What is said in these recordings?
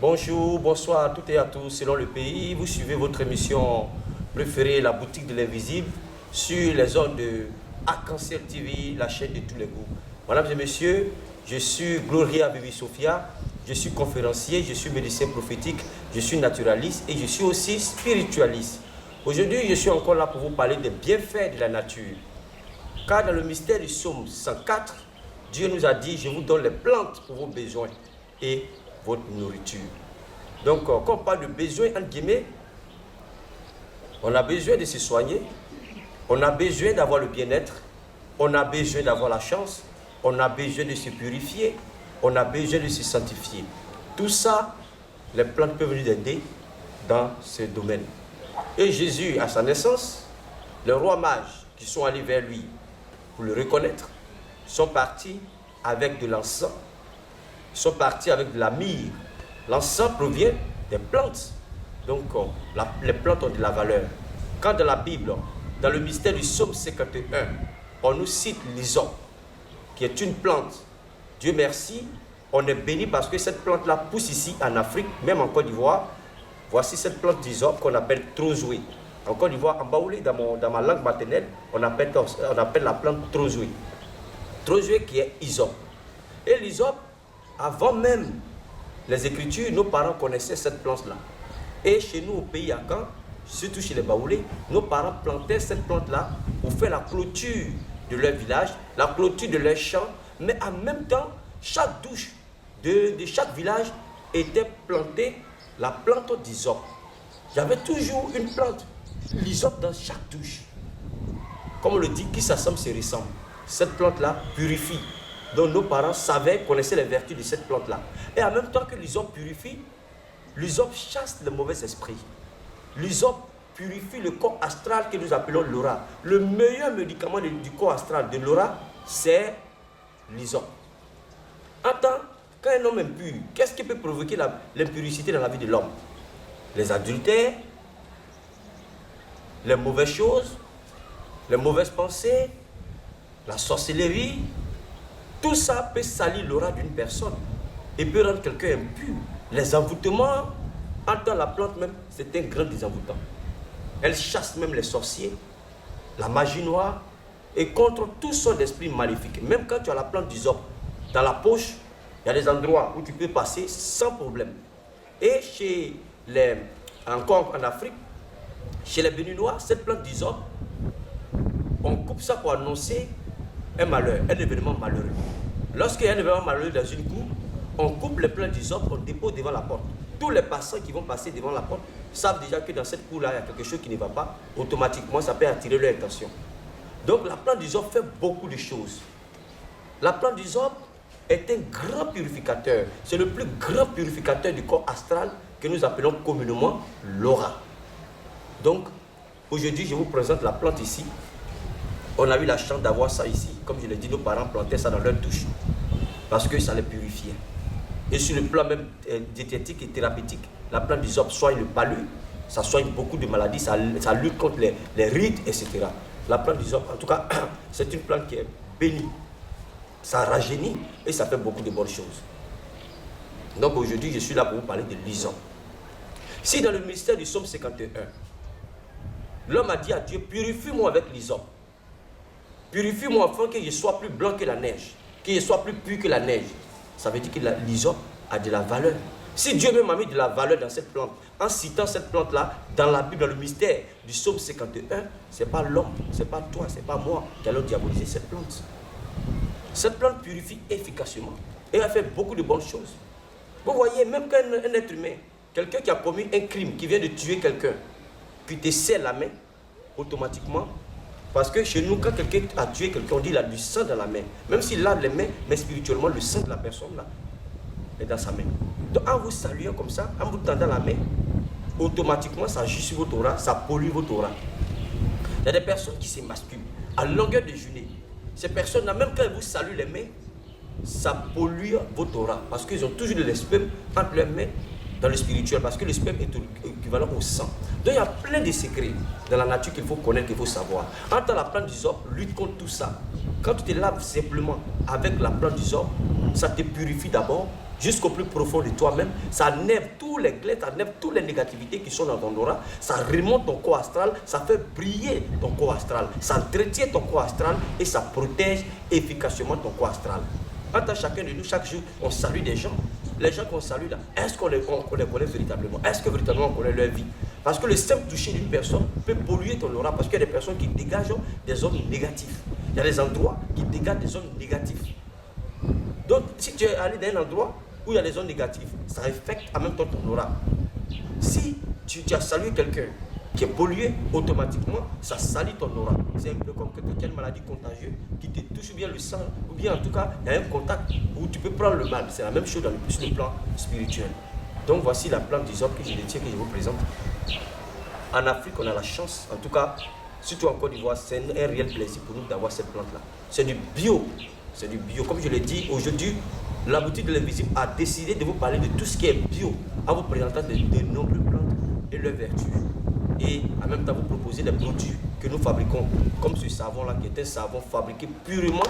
Bonjour, bonsoir à toutes et à tous, selon le pays. Vous suivez votre émission préférée, La Boutique de l'Invisible, sur les ondes de Arc-en-Ciel TV, la chaîne de tous les goûts. Mesdames et messieurs, je suis Gloria Bibi Sophia, je suis conférencier, je suis médecin prophétique, je suis naturaliste et je suis aussi spiritualiste. Aujourd'hui, je suis encore là pour vous parler des bienfaits de la nature. Car dans le mystère du psaume 104, Dieu nous a dit, je vous donne les plantes pour vos besoins et votre nourriture. Donc, quand on parle de besoin, entre guillemets, on a besoin de se soigner, on a besoin d'avoir le bien-être, on a besoin d'avoir la chance, on a besoin de se purifier, on a besoin de se sanctifier. Tout ça, les plantes peuvent nous aider dans ce domaine. Et Jésus, à sa naissance, les rois mages qui sont allés vers lui pour le reconnaître, sont partis avec de l'encens, sont partis avec de la myrrhe. L'encens provient des plantes. Donc, les plantes ont de la valeur. Quand dans la Bible, dans le mystère du psaume 51, on nous cite l'hysope, qui est une plante. Dieu merci, on est béni parce que cette plante-là pousse ici en Afrique, même en Côte d'Ivoire. Voici cette plante d'hysope qu'on appelle trozoué. En Côte d'Ivoire, en baoulé, dans ma langue maternelle, on appelle la plante trozoué. Trozoué qui est hysope. Et l'hysope, avant même les Écritures, nos parents connaissaient cette plante-là. Et chez nous, au pays Akan, surtout chez les Baoulés, nos parents plantaient cette plante-là pour faire la clôture de leur village, la clôture de leur champ, mais en même temps, chaque douche de chaque village était plantée la plante d'hysope. Il y avait toujours une plante, l'hysope dans chaque douche. Comme on le dit, qui s'assemble se ressemble. Cette plante-là purifie. Donc nos parents connaissaient les vertus de cette plante-là. Et en même temps que l'hysope purifie, l'hysope chasse les mauvais esprits. L'hysope purifie le corps astral que nous appelons l'aura. Le meilleur médicament du corps astral de l'aura, c'est l'hysope. Attends, quand un homme impur, qu'est-ce qui peut provoquer l'impurité dans la vie de l'homme? Les adultères, les mauvaises choses, les mauvaises pensées, la sorcellerie. Tout ça peut salir l'aura d'une personne et peut rendre quelqu'un impur. Les envoûtements, en la plante même, c'est un grand désenvoûtant. Elle chasse même les sorciers, la magie noire et contre tout sortes d'esprits maléfiques. Même quand tu as la plante d'hysope dans la poche, il y a des endroits où tu peux passer sans problème. Et encore en Afrique, chez les Béninois, cette plante d'hysope, on coupe ça pour annoncer un malheur, un événement malheureux. Lorsqu'il y a un événement malheureux dans une cour, on coupe les plantes d'hysope, on dépose devant la porte. Tous les passants qui vont passer devant la porte savent déjà que dans cette cour-là, il y a quelque chose qui ne va pas. Automatiquement, ça peut attirer leur attention. Donc la plante d'hysope fait beaucoup de choses. La plante d'hysope est un grand purificateur. C'est le plus grand purificateur du corps astral que nous appelons communément l'aura. Donc, aujourd'hui, je vous présente la plante ici. On a eu la chance d'avoir ça ici. Comme je l'ai dit, nos parents plantaient ça dans leur douche. Parce que ça les purifiait. Et sur le plan même diététique et thérapeutique, la plante d'hysope soigne le palu, ça soigne beaucoup de maladies, ça lutte contre les rides, etc. La plante d'hysope, en tout cas, c'est une plante qui est bénie. Ça rajeunit et ça fait beaucoup de bonnes choses. Donc aujourd'hui, je suis là pour vous parler de l'hysope. Si dans le mystère du psaume 51, l'homme a dit à Dieu, purifie-moi avec l'hysope. Purifie-moi afin que je sois plus blanc que la neige, que je sois plus pur que la neige. Ça veut dire que l'hysope a de la valeur. Si Dieu même a mis de la valeur dans cette plante, en citant cette plante-là dans la Bible, dans le mystère du psaume 51, ce n'est pas l'homme, ce n'est pas toi, ce n'est pas moi qui allons diaboliser cette plante. Cette plante purifie efficacement et elle fait beaucoup de bonnes choses. Vous voyez, même qu'un être humain, quelqu'un qui a commis un crime, qui vient de tuer quelqu'un, puis te serre la main, automatiquement. Parce que chez nous, quand quelqu'un a tué quelqu'un, on dit qu'il a du sang dans la main. Même s'il lave les mains, mais spirituellement, le sang de la personne là est dans sa main. Donc en vous saluant comme ça, en vous tendant la main, automatiquement, ça agit sur votre aura, ça pollue votre aura. Il y a des personnes qui s'émasculent à longueur de journée. Ces personnes-là, même quand elles vous saluent les mains, ça pollue votre aura. Parce qu'ils ont toujours de l'esperme entre leurs mains dans le spirituel, parce que le sperme est équivalent au sang. Donc il y a plein de secrets dans la nature qu'il faut connaître, qu'il faut savoir. Entre la plante d'hysope, lutte contre tout ça. Quand tu te laves simplement avec la plante d'hysope, ça te purifie d'abord jusqu'au plus profond de toi-même. Ça enlève tous les glaives, ça enlève toutes les négativités qui sont dans ton aura. Ça remonte ton corps astral, ça fait briller ton corps astral. Ça entretient ton corps astral et ça protège efficacement ton corps astral. Quant à chacun de nous, chaque jour, on salue des gens. Les gens qu'on salue là, est-ce qu'on les connaît véritablement? Est-ce que véritablement on connaît leur vie? Parce que le simple toucher d'une personne peut polluer ton aura, parce qu'il y a des personnes qui dégagent des zones négatives. Il y a des endroits qui dégagent des zones négatives. Donc, si tu es allé dans un endroit où il y a des zones négatives, ça affecte en même temps ton aura. Si tu as salué quelqu'un qui est pollué, automatiquement, ça salit ton aura. C'est un peu comme que tu as une maladie contagieuse qui te touche bien le sang, ou bien en tout cas, il y a un contact où tu peux prendre le mal. C'est la même chose dans le plan spirituel. Donc, voici la plante d'hysope que je détiens, que je vous présente. En Afrique, on a la chance, en tout cas, surtout en Côte d'Ivoire, c'est un réel plaisir pour nous d'avoir cette plante-là. C'est du bio. C'est du bio. Comme je l'ai dit, aujourd'hui, la boutique de l'Invisible a décidé de vous parler de tout ce qui est bio, en vous présentant de nombreuses plantes et leurs vertus. Et en même temps, vous proposer des produits que nous fabriquons, comme ce savon-là, qui est un savon fabriqué purement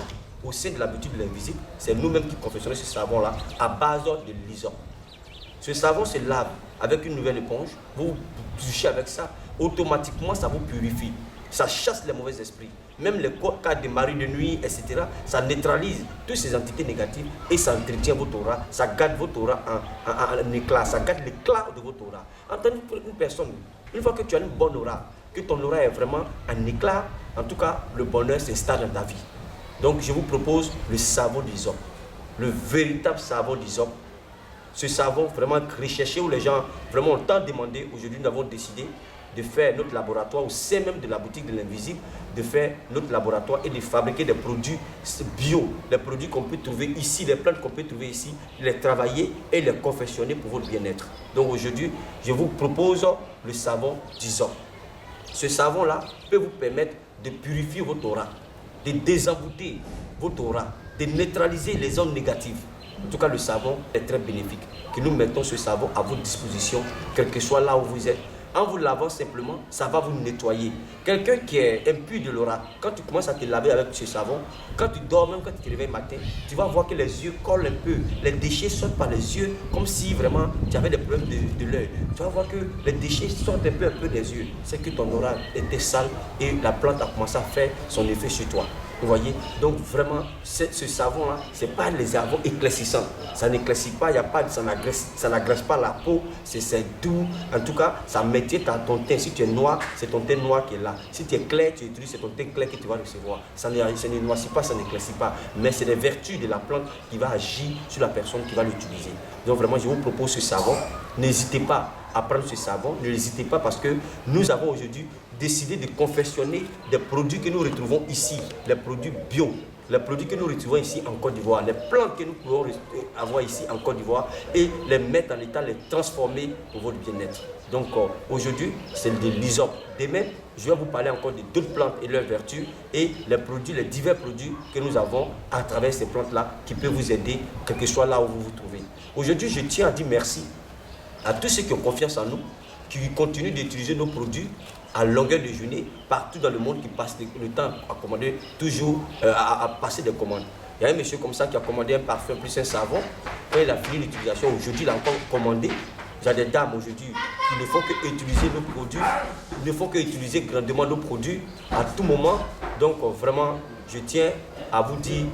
au sein de la boutique de l'Invisible. C'est nous-mêmes qui confectionnons ce savon-là à base de l'hysope. Ce savon se lave avec une nouvelle éponge. Vous touchez avec ça, automatiquement, ça vous purifie. Ça chasse les mauvais esprits. Même les cas de mari de nuit, etc. Ça neutralise toutes ces entités négatives et ça entretient votre aura. Ça garde votre aura en éclat. Ça garde l'éclat de votre aura. Entendez une personne, une fois que tu as une bonne aura, que ton aura est vraiment en éclat, en tout cas, le bonheur s'installe dans ta vie. Donc, je vous propose le savon d'hysope. Le véritable savon d'hysope. Ce savon vraiment recherché où les gens vraiment ont tant demandé. Aujourd'hui, nous avons décidé de faire notre laboratoire au sein même de la boutique de l'Invisible, de faire notre laboratoire et de fabriquer des produits bio, les produits qu'on peut trouver ici, les plantes qu'on peut trouver ici, les travailler et les confectionner pour votre bien-être. Donc aujourd'hui, je vous propose le savon d'hysope. Ce savon-là peut vous permettre de purifier votre aura, de désembouter votre aura, de neutraliser les zones négatives. En tout cas, le savon est très bénéfique. Que nous mettons ce savon à votre disposition, quel que soit là où vous êtes. En vous lavant simplement, ça va vous nettoyer. Quelqu'un qui est impur de l'aura, quand tu commences à te laver avec ce savon, quand tu dors, même quand tu te réveilles le matin, tu vas voir que les yeux collent un peu. Les déchets sortent par les yeux, comme si vraiment tu avais des problèmes de l'œil. Tu vas voir que les déchets sortent un peu des yeux. C'est que ton aura était sale et la plante a commencé à faire son effet sur toi. Vous voyez? Donc vraiment, ce savon-là, ce n'est pas les savons éclaircissants. Ça n'éclaircit pas, ça n'agresse pas la peau, c'est doux. En tout cas, ça maintient ton teint. Si tu es noir, c'est ton teint noir qui est là. Si tu es clair, tu utilises, c'est ton teint clair que tu vas recevoir. Ça ne noircit pas, ça n'éclaircit pas. Mais c'est les vertus de la plante qui va agir sur la personne qui va l'utiliser. Donc vraiment, je vous propose ce savon. N'hésitez pas à prendre ce savon. N'hésitez pas parce que nous avons aujourd'hui décidé de confectionner des produits que nous retrouvons ici, les produits bio, les produits que nous retrouvons ici en Côte d'Ivoire, les plantes que nous pouvons avoir ici en Côte d'Ivoire et les mettre en état, les transformer pour votre bien-être. Donc aujourd'hui, c'est de l'hysope. Demain, je vais vous parler encore de d'autres plantes et leurs vertus et les produits, les divers produits que nous avons à travers ces plantes-là qui peuvent vous aider, quel que soit là où vous vous trouvez. Aujourd'hui, je tiens à dire merci à tous ceux qui ont confiance en nous, qui continuent d'utiliser nos produits à longueur de journée, partout dans le monde, qui passe le temps à commander, toujours à passer des commandes. Il y a un monsieur comme ça qui a commandé un parfum plus un savon. Quand il a fini l'utilisation, aujourd'hui il a encore commandé. Il y a des dames aujourd'hui qui ne font que utiliser nos produits, ne font que utiliser grandement nos produits à tout moment. Donc vraiment, je tiens à vous dire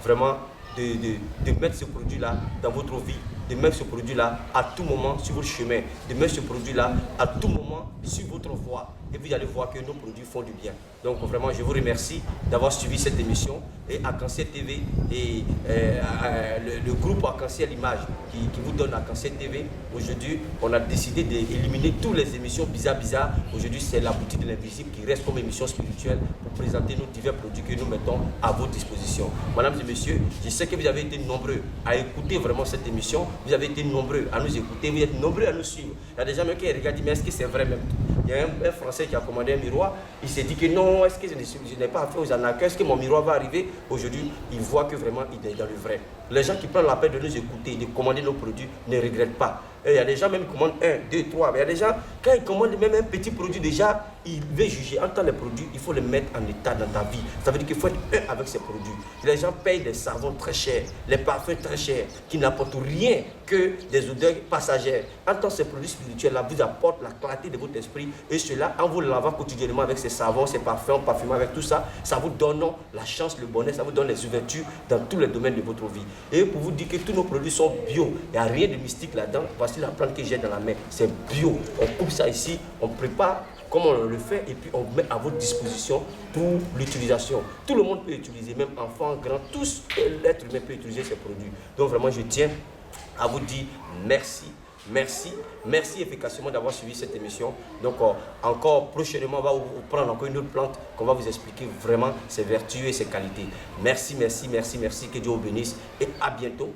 vraiment de mettre ce produit-là dans votre vie, de mettre ce produit-là à tout moment sur votre chemin, de mettre ce produit-là à tout moment sur votre voie. Et vous allez voir que nos produits font du bien. Donc vraiment, je vous remercie d'avoir suivi cette émission. Et Arc-en-Ciel TV et le groupe Arc-en-Ciel Image qui vous donne Arc-en-Ciel TV. Aujourd'hui, on a décidé d'éliminer toutes les émissions bizarres. Aujourd'hui, c'est la boutique de l'Invisible qui reste comme émission spirituelle pour présenter nos divers produits que nous mettons à votre disposition. Mesdames et messieurs, je sais que vous avez été nombreux à écouter vraiment cette émission. Vous avez été nombreux à nous écouter. Vous êtes nombreux à nous suivre. Il y a des gens qui regardent, mais est-ce que c'est vrai même? Il y a un Français qui a commandé un miroir. Il s'est dit que non, est-ce que je n'ai pas affaire aux arnaqueurs? Est-ce que mon miroir va arriver? Aujourd'hui, il voit que vraiment il est dans le vrai. Les gens qui prennent la peine de nous écouter, de commander nos produits, ne regrettent pas. Et il y a des gens même qui commandent 1, 2, 3. Mais il y a des gens, quand ils commandent même un petit produit déjà, ils veulent juger. En tant que les produits, il faut les mettre en état dans ta vie. Ça veut dire qu'il faut être un avec ces produits. Les gens payent des savons très chers, les parfums très chers, qui n'apportent rien que des odeurs passagères. En tant que ces produits spirituels-là vous apportent la clarté de votre esprit. Et cela, en vous lavant quotidiennement avec ces savons, ces parfums, parfumés avec tout ça, ça vous donne la chance, le bonheur, ça vous donne les ouvertures dans tous les domaines de votre vie. Et pour vous dire que tous nos produits sont bio, il n'y a rien de mystique là-dedans. Voici la plante que j'ai dans la main, c'est bio. On coupe ça ici, on prépare comme on le fait et puis on met à votre disposition pour l'utilisation. Tout le monde peut utiliser, même enfants, grands, tous l'être humain peut utiliser ces produits. Donc vraiment, je tiens à vous dire merci. Merci efficacement d'avoir suivi cette émission. Donc encore prochainement, on va vous prendre encore une autre plante qu'on va vous expliquer vraiment ses vertus et ses qualités. Merci, que Dieu vous bénisse et à bientôt